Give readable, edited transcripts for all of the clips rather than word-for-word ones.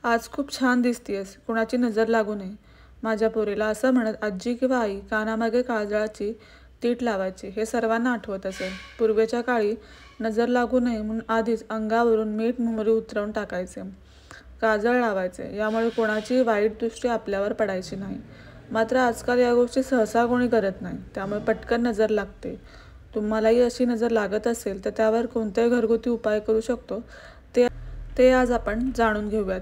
आज खूप छान दिसतीयस, कुणाची नजर लागू नये. माझ्या पोरीला असं म्हणत आजी किंवा आई कानामागे काजळाची तीट लावायची. हे सर्वांना आठवत असेल. पूर्वीच्या काळी नजर लागू नये म्हणून आधीच अंगावरून मीठ मोहरी उतरवून टाकायचे, काजळ लावायचे. यामुळे कोणाची वाईट दृष्टी आपल्यावर पडायची नाही. मात्र आजकाल या गोष्टी सहसा कोणी करत नाही, त्यामुळे पटकन नजर लागते. तुम्हालाही अशी नजर लागत असेल तर त्यावर कोणते घरगुती उपाय करू शकतो ते आज आपण जाणून घेऊयात.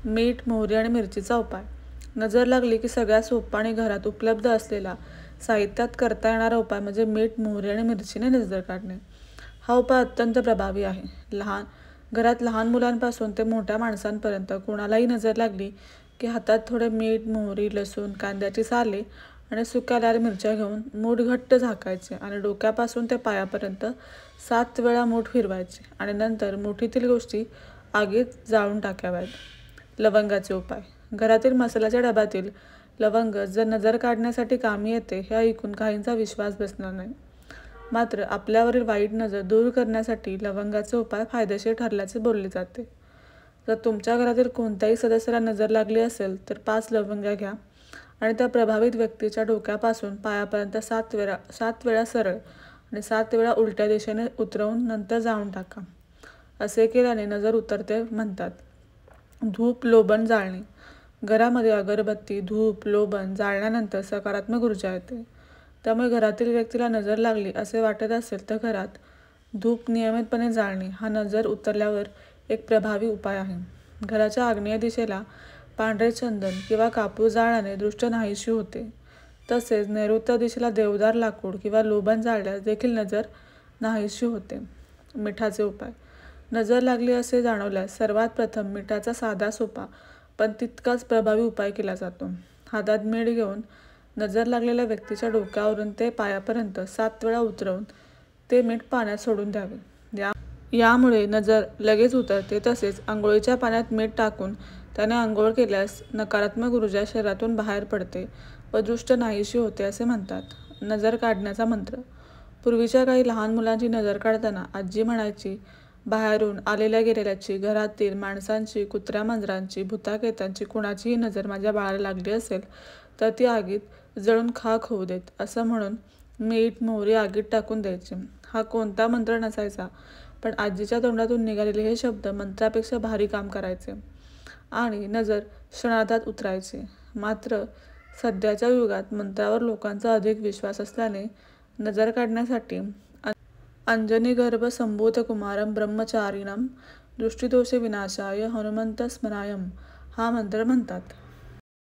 मीठ, मोहरी आणि मिरचीचा उपाय. नजर लागली की सगळ्यात सोपा आणि घरात उपलब्ध असलेला साहित्यात करता येणारा उपाय म्हणजे मीठ, मोहरी आणि मिरचीने नजर काढणे. हा उपाय अत्यंत प्रभावी आहे. घरात लहान मुलांपासून ते मोठ्या माणसांपर्यंत कोणालाही नजर लागली की हातात थोडे मीठ, मोहरी, लसूण, कांद्याची साले आणि सुक्या लाल मिरच्या घेऊन मूठ घट्ट झाकायचे आणि डोक्यापासून ते पायापर्यंत 7 वेळा मूठ फिरवायचे आणि नंतर मुठीतील गोष्टी आगीत जाळून टाकाव्यात. लवंगाचे उपाय. घरातील मसाल्याच्या डब्यातील लवंग जर नजर काढण्यासाठी कामी येते हे ऐकून काहींचा विश्वास बसणार नाही. मात्र आपल्यावरील वाईट नजर दूर करण्यासाठी लवंगाचे उपाय फायदेशीर ठरल्याचे बोलले जाते. जर तुमच्या घरातील कोणत्याही सदस्याला नजर लागली असेल तर 5 लवंग्या घ्या आणि त्या प्रभावित व्यक्तीच्या डोक्यापासून पायापर्यंत 7 वेळा सरळ आणि 7 वेळा उलट्या दिशेने उतरवून नंतर जाळून टाका. असे केल्याने नजर उतरते म्हणतात. धूप, लोबन जाळणे. घरामध्ये अगरबत्ती, धूप, लोबन जाळल्यानंतर सकारात्मक ऊर्जा येते. त्यामुळे घरातील व्यक्तीला नजर लागली असे वाटत असेल तर घरात धूप नियमितपणे जाळणे हा नजर उतरल्यावर एक प्रभावी उपाय आहे. घराच्या आग्नेय दिशेला पांढरे चंदन किंवा कापूर जाळल्याने दृष्टी नाहीशी होते. तसेच नैऋत्य दिशेला देवदार लाकूड किंवा लोबन जाळल्यास देखील नजर नाहीशी होते. मिठाचे उपाय. नजर लागली असे जाणवल्यास सर्वात प्रथम मिठाचा साधा, सोपा पण तितकाच प्रभावी उपाय केला जातो. हातात मीठ घेऊन नजर लागलेल्या व्यक्तीच्या डोक्यावरून ते पायापर्यंत 7 वेळा उतरवून ते मीठ पाण्यात सोडून द्यावे. यामुळे नजर लगेच उतरते. तसेच आंघोळीच्या पाण्यात मीठ टाकून त्याने आंघोळ केल्यास नकारात्मक ऊर्जा शरीरातून बाहेर पडते व दृष्टी नाहीशी होते असे म्हणतात. नजर काढण्याचा मंत्र. पूर्वीच्या काळी लहान मुलांची नजर काढताना आजी म्हणायची, बाहेरून आलेल्या गेलेल्याची, घरातील माणसांची, कुत्र्या-मांजरांची, भुताखेतांची कुणाचीही नजर माझ्या बाळाला लागली असेल तर ती आगीत जळून खाक होऊ देत, असं म्हणून मीठ, मोहरी आगीत टाकून द्यायची. हा कोणता मंत्र नसायचा, पण आजीच्या तोंडातून निघालेले हे शब्द मंत्रापेक्षा भारी काम करायचे आणि नजर क्षणार्धात उतरायची. मात्र सध्याच्या युगात मंत्रावर लोकांचा अधिक विश्वास असल्याने नजर काढण्यासाठी अंजनीगर्भ संभूतकुमारं ब्रह्मचारिणं दृष्टिदोषे विनाशाय हनुमंत स्मरामः हा मंत्र म्हणतात.